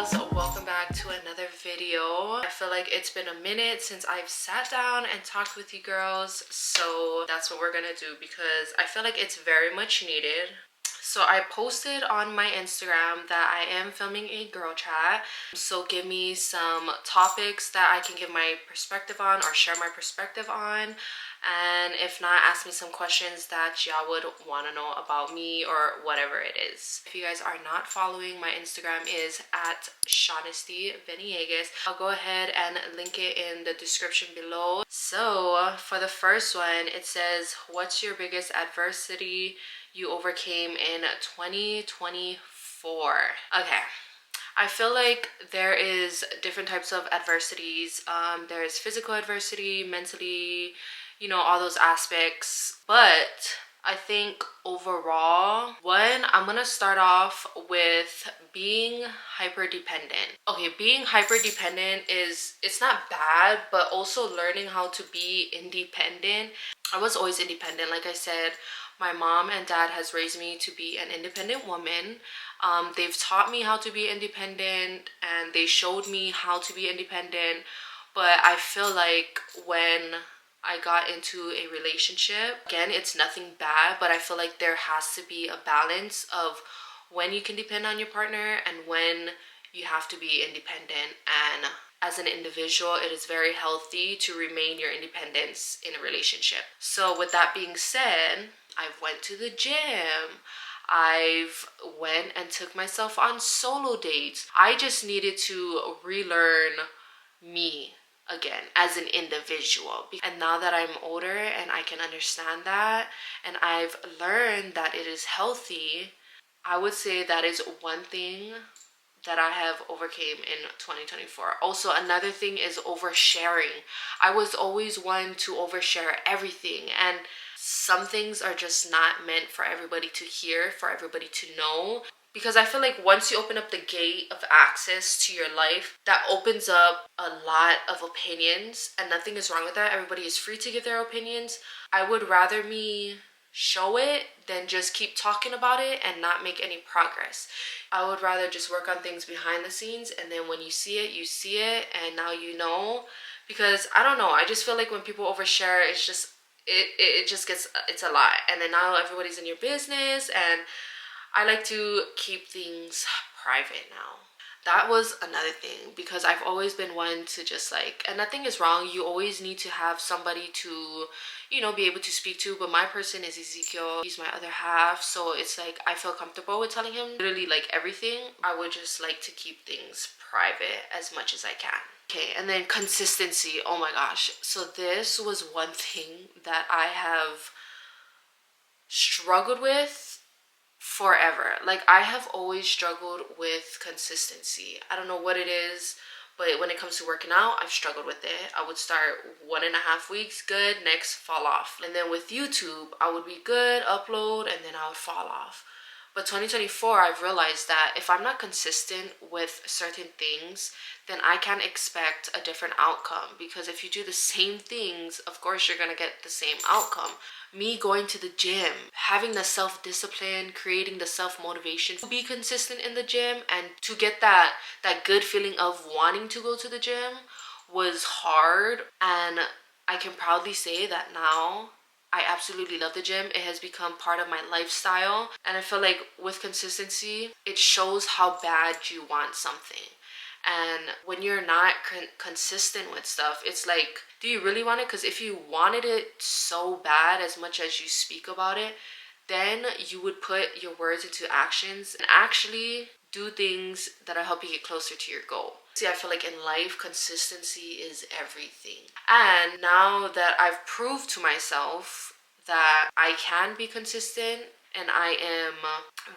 girls, welcome back to another video. I feel like it's been a minute since I've sat down and talked with you girls, so that's what we're gonna do because I feel like it's very much needed. So I posted on my Instagram that I am filming a girl chat, so give me some topics that I can give my perspective on or share my perspective on. And if not, ask me some questions that y'all would want to know about me or whatever it is. If you guys are not following, my Instagram is at ShaunastyVeniegas. I'll go ahead and link it in the description below. So for the first one, it says, what's your biggest adversity you overcame in 2024? Okay. I feel like there is different types of adversities. There's physical adversity, mentally, you know, all those aspects. But I think overall, I'm gonna start off with being hyper dependent. Okay, being hyper dependent it's not bad, but also learning how to be independent. I was always independent. Like I said, my mom and dad has raised me to be an independent woman. They've taught me how to be independent and they showed me how to be independent. But I feel like when I got into a relationship, again, it's nothing bad, but I feel like there has to be a balance of when you can depend on your partner and when you have to be independent. And as an individual, it is very healthy to remain your independence in a relationship. So with that being said, I've went to the gym. I've went and took myself on solo dates. I just needed to relearn me again as an individual. And now that I'm older and I can understand that and I've learned that it is healthy, I would say that is one thing that I have overcame in 2024. Also, another thing is oversharing. I was always one to overshare everything, and some things are just not meant for everybody to hear, for everybody to know. Because I feel like once you open up the gate of access to your life, that opens up a lot of opinions, and nothing is wrong with that. Everybody is free to give their opinions. I would rather me show it than just keep talking about it and not make any progress. I would rather just work on things behind the scenes, and then when you see it, and now you know. Because I don't know, I just feel like when people overshare, it's just it's a lot, and then now everybody's in your business, and I like to keep things private now. That was another thing, because I've always been one to just like, and nothing is wrong, you always need to have somebody to, you know, be able to speak to, but my person is Ezekiel. He's my other half, so it's like I feel comfortable with telling him literally like everything. I would just like to keep things private as much as I can. Okay, and then consistency. Oh my gosh. So this was one thing that I have struggled with forever. Like, I have always struggled with consistency. I don't know what it is, but when it comes to working out, I've struggled with it. I would start 1.5 weeks good, next fall off. And then with YouTube, I would be good, upload, and then I would fall off. But 2024, I've realized that if I'm not consistent with certain things, then I can't expect a different outcome. Because if you do the same things, of course, you're going to get the same outcome. Me going to the gym, having the self-discipline, creating the self-motivation to be consistent in the gym and to get that good feeling of wanting to go to the gym was hard. And I can proudly say that now I absolutely love the gym. It has become part of my lifestyle. And I feel like with consistency, it shows how bad you want something. And when you're not consistent with stuff, it's like, do you really want it? Because if you wanted it so bad as much as you speak about it, then you would put your words into actions and actually do things that'll help you get closer to your goal. See, I feel like in life, consistency is everything. And now that I've proved to myself that I can be consistent and I am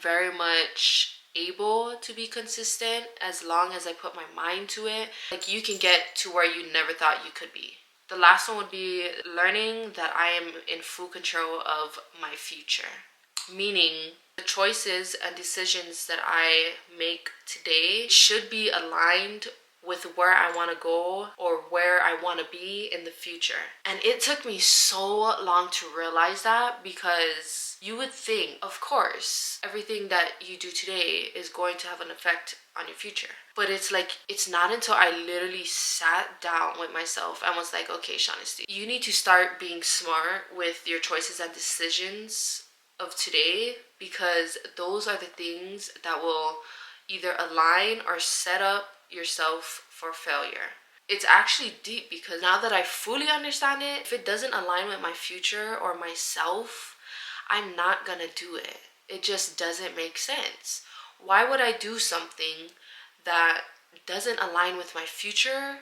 very much able to be consistent as long as I put my mind to it, like, you can get to where you never thought you could be. The last one would be learning that I am in full control of my future. Meaning, the choices and decisions that I make today should be aligned with where I want to go or where I want to be in the future. And it took me so long to realize that, because you would think, of course, everything that you do today is going to have an effect on your future. But it's like, it's not until I literally sat down with myself and was like, okay, Shaughnessy, you need to start being smart with your choices and decisions of today, because those are the things that will either align or set up yourself for failure. It's actually deep, because now that I fully understand it, if it doesn't align with my future or myself, I'm not gonna do it. It just doesn't make sense. Why would I do something that doesn't align with my future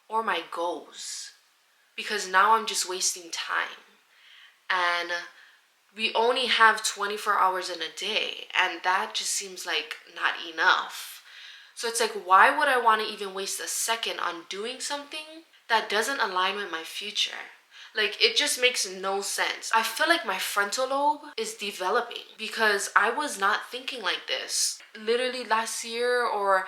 or my goals? Because now I'm just wasting time. And we only have 24 hours in a day, and that just seems like not enough. So it's like, why would I want to even waste a second on doing something that doesn't align with my future? Like, it just makes no sense. I feel like my frontal lobe is developing, because I was not thinking like this. Literally last year or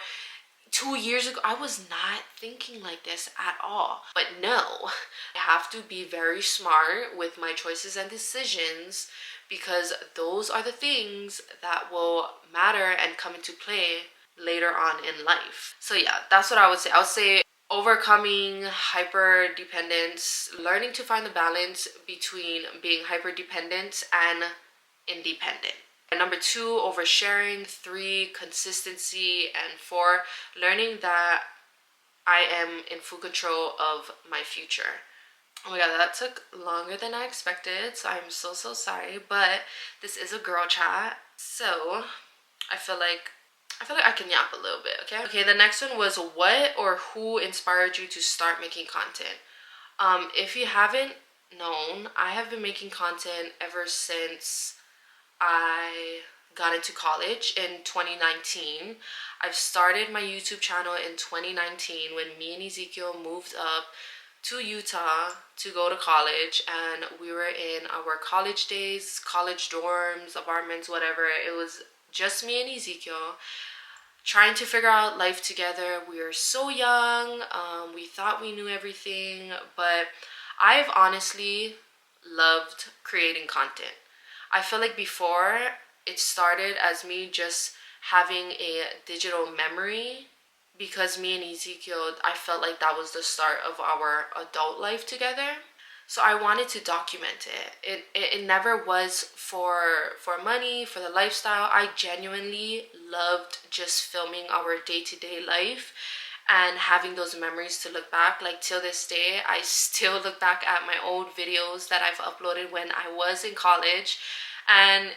2 years ago, I was not thinking like this at all. But no, I have to be very smart with my choices and decisions, because those are the things that will matter and come into play later on in life. So yeah, that's what I would say. I would say overcoming hyper dependence, learning to find the balance between being hyper dependent and independent. Number 2, oversharing. 3, consistency. And 4, learning that I am in full control of my future. Oh my god, that took longer than I expected, so I'm so sorry, but this is a girl chat, so I feel like I can yap a little bit, okay? Okay, the next one was, what or who inspired you to start making content? If you haven't known, I have been making content ever since I got into college in 2019. I've started my YouTube channel in 2019 when me and Ezekiel moved up to Utah to go to college, and we were in our college days, college dorms, apartments, whatever. It was just me and Ezekiel trying to figure out life together. We were so young. We thought we knew everything, but I've honestly loved creating content. I feel like before, it started as me just having a digital memory, because me and Ezekiel, I felt like that was the start of our adult life together. So I wanted to document it. It never was for money, for the lifestyle. I genuinely loved just filming our day-to-day life and having those memories to look back. Like, till this day, I still look back at my old videos that I've uploaded when I was in college, and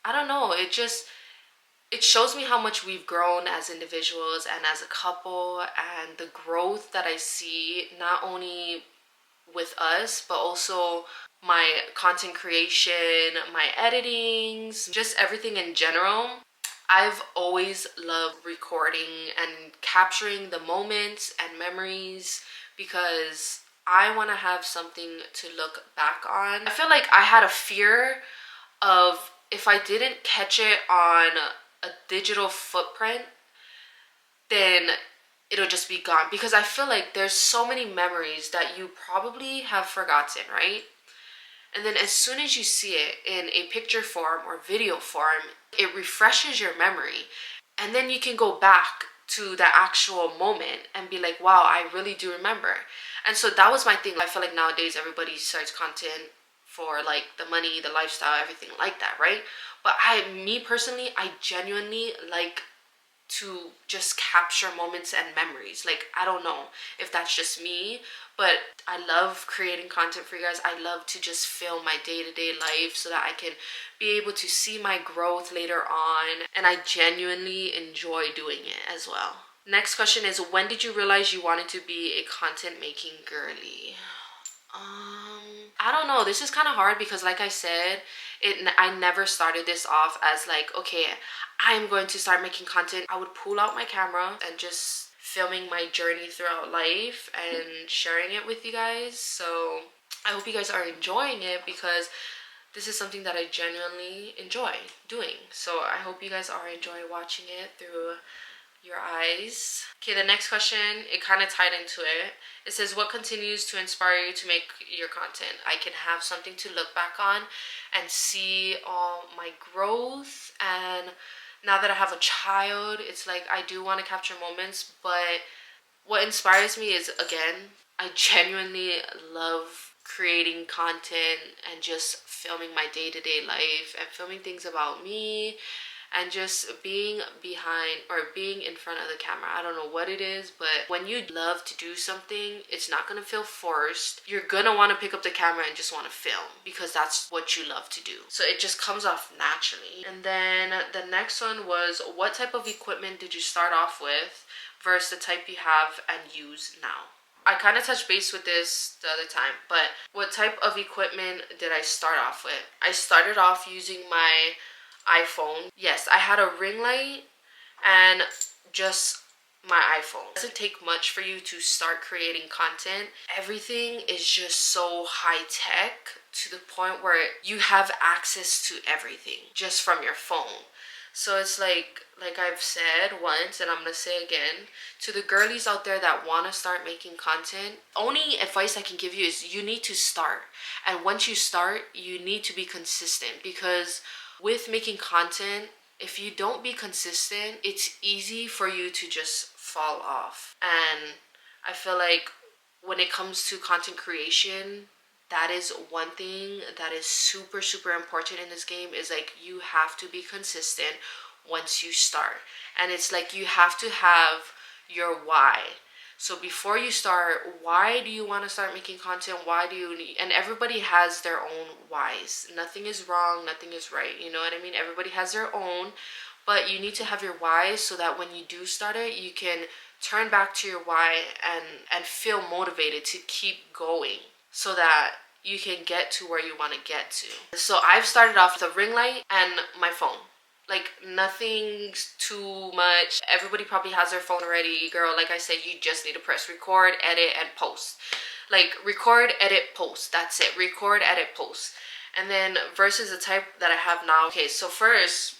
I don't know, it shows me how much we've grown as individuals and as a couple, and the growth that I see, not only with us, but also my content creation, my editings, just everything in general. I've always loved recording and capturing the moments and memories, because I want to have something to look back on. I feel like I had a fear of, if I didn't catch it on a digital footprint, then it'll just be gone, because I feel like there's so many memories that you probably have forgotten, right? And then as soon as you see it in a picture form or video form, it refreshes your memory, and then you can go back to the actual moment and be like, wow, I really do remember. And so that was my thing. I feel like nowadays everybody starts content for like the money, the lifestyle, everything like that, right? But me personally, I genuinely like to just capture moments and memories. Like, I don't know if that's just me, but I love creating content for you guys. I love to just film my day-to-day life so that I can be able to see my growth later on, and I genuinely enjoy doing it as well. Next question is, when did you realize you wanted to be a content making girly? I don't know. This is kind of hard, because like I said, I never started this off as like, okay, I'm going to start making content. I would pull out my camera and just filming my journey throughout life and sharing it with you guys. So I hope you guys are enjoying it, because this is something that I genuinely enjoy doing. So I hope you guys are enjoying watching it through your eyes. Okay, the next question, it kind of tied into it. It says, what continues to inspire you to make your content? I can have something to look back on and see all my growth. And now that I have a child, it's like I do want to capture moments, but what inspires me is, again, I genuinely love creating content and just filming my day-to-day life and filming things about me and just being behind or being in front of the camera. I don't know what it is, but when you love to do something, it's not gonna feel forced. You're gonna want to pick up the camera and just want to film because that's what you love to do. So it just comes off naturally. And then the next one was, what type of equipment did you start off with versus the type you have and use now? I kind of touched base with this the other time, but what type of equipment did I start off with? I started off using my iPhone. Yes, I had a ring light and just my iPhone. It doesn't take much for you to start creating content. Everything is just so high tech to the point where you have access to everything just from your phone. So it's like I've said once, and I'm gonna say again, to the girlies out there that want to start making content, only advice I can give you is you need to start. And once you start, you need to be consistent, because with making content, if you don't be consistent, it's easy for you to just fall off. And I feel like when it comes to content creation, that is one thing that is super, super important in this game, is like you have to be consistent once you start. And it's like you have to have your why. So before you start, why do you want to start making content? Why do you need, and everybody has their own whys. Nothing is wrong, nothing is right. You know what I mean? Everybody has their own, but you need to have your why so that when you do start it, you can turn back to your why and feel motivated to keep going so that you can get to where you want to get to. So I've started off with a ring light and my phone. Like, nothing's too much. Everybody probably has their phone already. Girl, like I said, you just need to press record, edit, and post. Like, record, edit, post. That's it. Record, edit, post. And then versus the type that I have now. Okay, so first,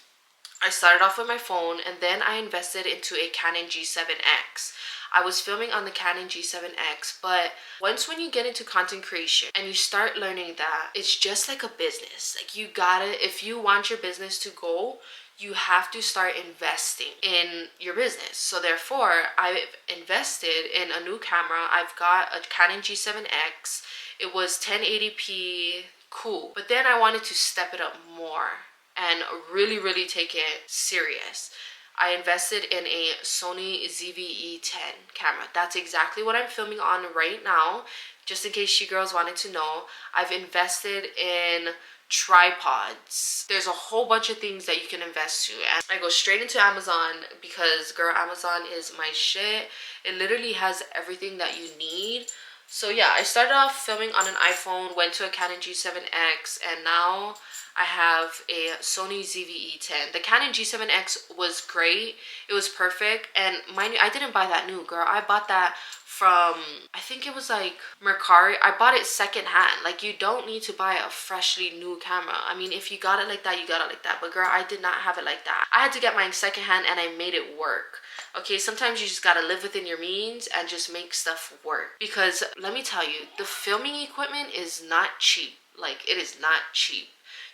I started off with my phone, and then I invested into a Canon G7X. I was filming on the Canon G7X, but when you get into content creation and you start learning that, it's just like a business. Like, you gotta, if you want your business to go, you have to start investing in your business. So therefore, I've invested in a new camera. I've got a Canon G7X. It was 1080p, cool. But then I wanted to step it up more and really, really take it serious. I invested in a Sony ZV-E10 camera. That's exactly what I'm filming on right now. Just in case you girls wanted to know, I've invested in tripods. There's a whole bunch of things that you can invest to, and I go straight into Amazon because, girl, Amazon is my shit. It literally has everything that you need. So yeah, I started off filming on an iPhone, went to a Canon G7X, and now I have a Sony ZV-E10. The Canon G7X was great. It was perfect. And mind you, I didn't buy that new, girl. I bought that from, I think it was like Mercari. I bought it secondhand. Like, you don't need to buy a freshly new camera. I mean, if you got it like that, you got it like that. But girl, I did not have it like that. I had to get mine secondhand and I made it work. Okay, sometimes you just gotta live within your means and just make stuff work. Because let me tell you, the filming equipment is not cheap. Like, it is not cheap.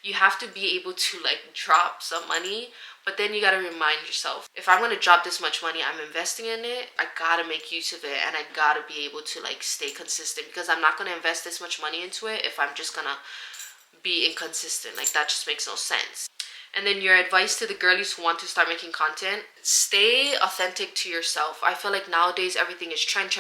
You have to be able to like drop some money, but then you gotta remind yourself, if I'm gonna drop this much money, I'm investing in it, I gotta make use of it, and I gotta be able to like stay consistent, because I'm not gonna invest this much money into it if I'm just gonna be inconsistent. Like, that just makes no sense. And then your advice to the girlies who want to start making content, stay authentic to yourself. I feel like nowadays everything is trend.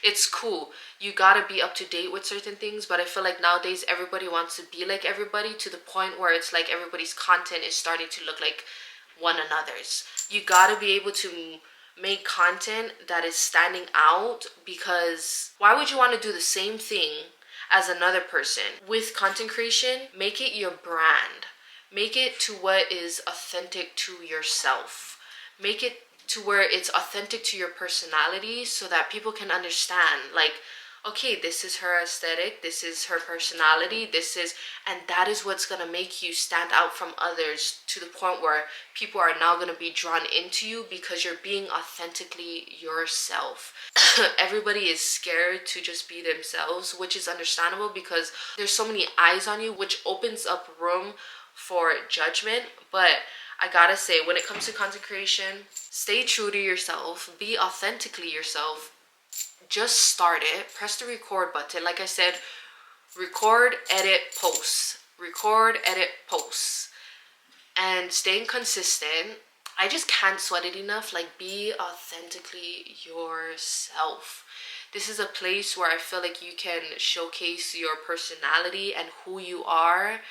It's cool. You gotta be up to date with certain things, but I feel like nowadays everybody wants to be like everybody, to the point where it's like everybody's content is starting to look like one another's. You gotta be able to make content that is standing out, because why would you want to do the same thing as another person? With content creation, make it your brand. Make it to what is authentic to yourself. Make it to where it's authentic to your personality so that people can understand. Like, okay, this is her aesthetic, this is her personality, and that is what's gonna make you stand out from others to the point where people are now gonna be drawn into you because you're being authentically yourself. Everybody is scared to just be themselves, which is understandable because there's so many eyes on you, which opens up room for judgment. But I gotta say, when it comes to content creation, stay true to yourself, be authentically yourself. Just start it, press the record button. Like I said, record, edit, post, record, edit, post, and staying consistent. I just can't sweat it enough. Like, be authentically yourself. This is a place where I feel like you can showcase your personality and who you are,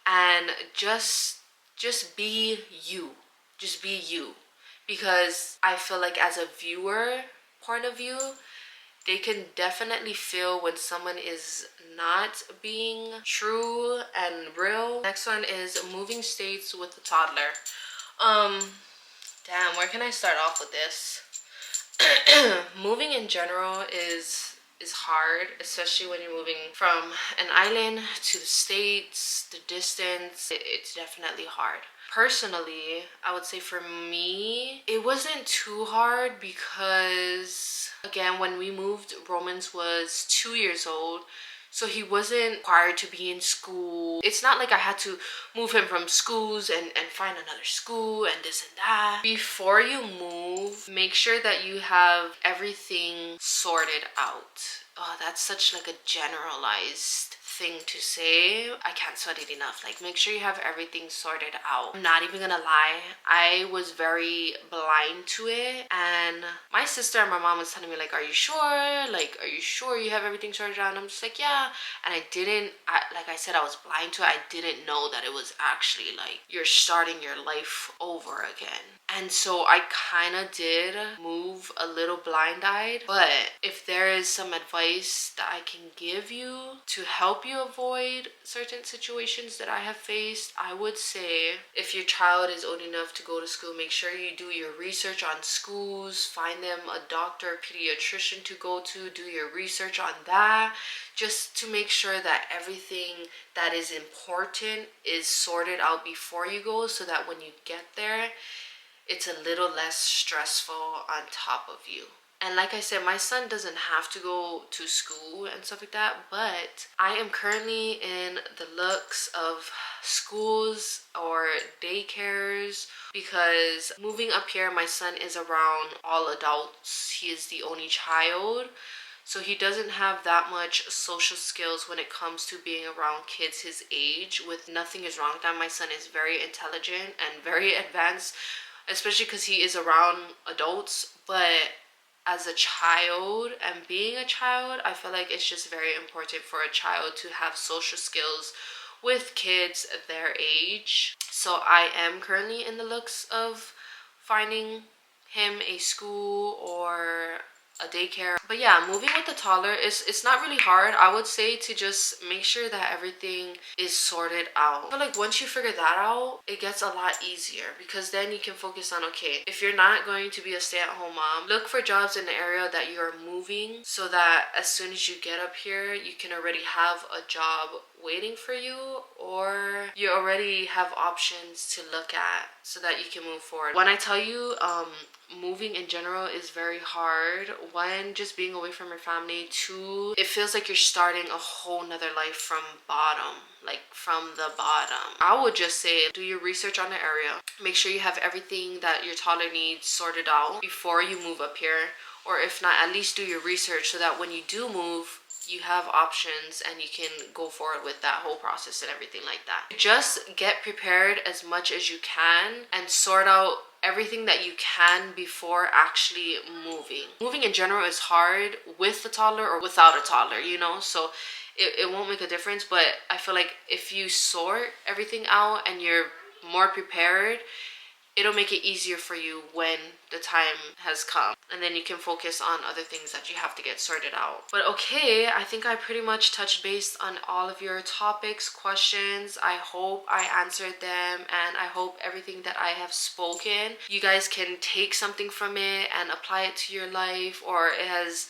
and just be you. Just be you. Because I feel like as a viewer point of view, they can definitely feel when someone is not being true and real. Next one is moving states with the toddler. Damn, where can I start off with this? Moving in general is hard, especially when you're moving from an island to the States. The distance, it's definitely hard. Personally, I would say for me, it wasn't too hard because, again, when we moved, Romans was 2 years old. So he wasn't required to be in school. It's not like I had to move him from schools and find another school and this and that. Before you move, make sure that you have everything sorted out. Oh, that's such like a generalized thing to say. I can't sweat it enough. Like, make sure you have everything sorted out. I'm not even gonna lie, I was very blind to it, and my sister and my mom was telling me like, are you sure? Like, are you sure you have everything sorted out? And I'm just like, yeah. And like I said, I was blind to it. I didn't know that it was actually like you're starting your life over again. And so I kind of did move a little blind-eyed. But if there is some advice that I can give you to help you avoid certain situations that I have faced, I would say if your child is old enough to go to school, make sure you do your research on schools, find them a doctor, pediatrician to go to, do your research on that, just to make sure that everything that is important is sorted out before you go, so that when you get there, it's a little less stressful on top of you. And like I said, my son doesn't have to go to school and stuff like that, but I am currently in the looks of schools or daycares because moving up here, my son is around all adults. He is the only child. So he doesn't have that much social skills when it comes to being around kids his age. With nothing is wrong with that. My son is very intelligent and very advanced, especially because he is around adults. But as a child and being a child, I feel like it's just very important for a child to have social skills with kids their age. So I am currently in the looks of finding him a school or a daycare. But yeah, moving with the toddler it's not really hard. I would say to just make sure that everything is sorted out. I feel like once you figure that out, it gets a lot easier because then you can focus on, okay, if you're not going to be a stay-at-home mom, look for jobs in the area that you're moving so that as soon as you get up here, you can already have a job waiting for you, or you already have options to look at so that you can move forward. When I tell you moving in general is very hard, one, just being away from your family, two, it feels like you're starting a whole nother life from bottom, like from the bottom. I would just say do your research on the area, make sure you have everything that your toddler needs sorted out before you move up here, or if not, at least do your research so that when you do move, you have options and you can go forward with that whole process and everything like that. Just get prepared as much as you can and sort out everything that you can before actually moving. Moving in general is hard with the toddler or without a toddler, you know, so it won't make a difference. But I feel like if you sort everything out and you're more prepared, it'll make it easier for you when the time has come, and then you can focus on other things that you have to get sorted out. But okay, I think I pretty much touched base on all of your topics, questions. I hope I answered them, and I hope everything that I have spoken, you guys can take something from it and apply it to your life, or it has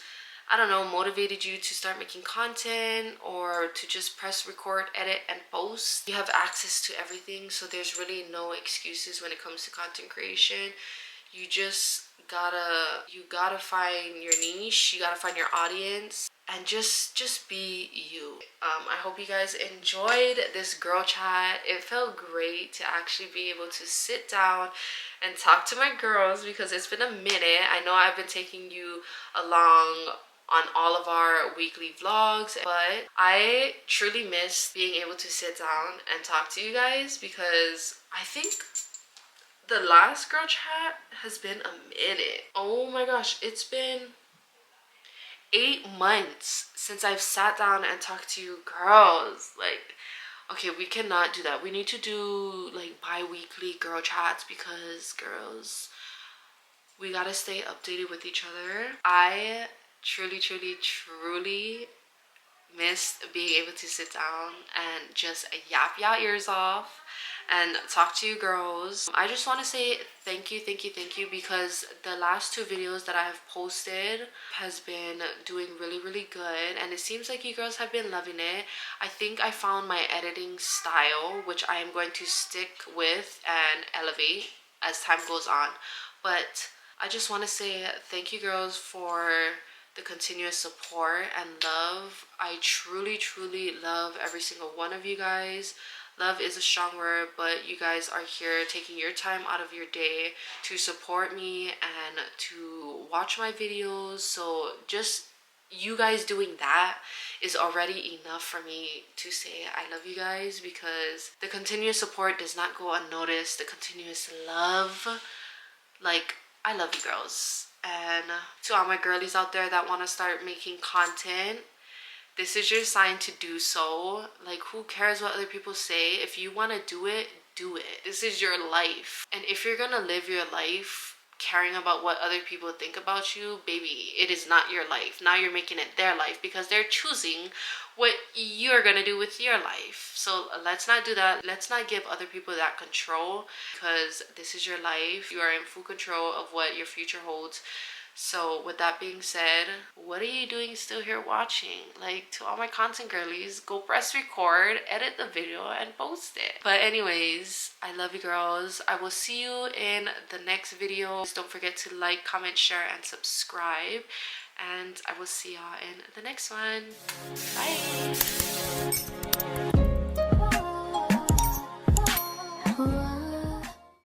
I don't know, motivated you to start making content or to just press record, edit, and post. You have access to everything, so there's really no excuses when it comes to content creation. You just gotta find your niche, you gotta find your audience, and just be you. I hope you guys enjoyed this girl chat. It felt great to actually be able to sit down and talk to my girls because it's been a minute. I know I've been taking you along on all of our weekly vlogs, but I truly miss being able to sit down and talk to you guys because I think the last girl chat has been a minute. Oh my gosh, it's been 8 months since I've sat down and talked to you girls. Like, okay, we cannot do that. We need to do like bi-weekly girl chats because girls, we gotta stay updated with each other. I truly missed being able to sit down and just yap your ears off and talk to you girls. I just want to say thank you because the last 2 videos that I have posted has been doing really good, and it seems like you girls have been loving it. I think I found my editing style, which I am going to stick with and elevate as time goes on. But I just want to say thank you girls for the continuous support and love. I truly love every single one of you guys. Love is a strong word, but you guys are here taking your time out of your day to support me and to watch my videos. So just you guys doing that is already enough for me to say I love you guys, because the continuous support does not go unnoticed. The continuous love, like, I love you girls. And to all my girlies out there that want to start making content, this is your sign to do so. Like, who cares what other people say? If you want to do it, do it. This is your life. And if you're gonna live your life caring about what other people think about you, baby, it is not your life. Now you're making it their life because they're choosing what you're gonna do with your life. So let's not do that. Let's not give other people that control, because this is your life. You are in full control of what your future holds. So with that being said, what are you doing still here watching? Like, to all my content girlies, go press record, edit the video, and post it. But anyways, I love you girls. I will see you in the next video. Don't forget to like, comment, share, and subscribe. And I will see y'all in the next one. Bye.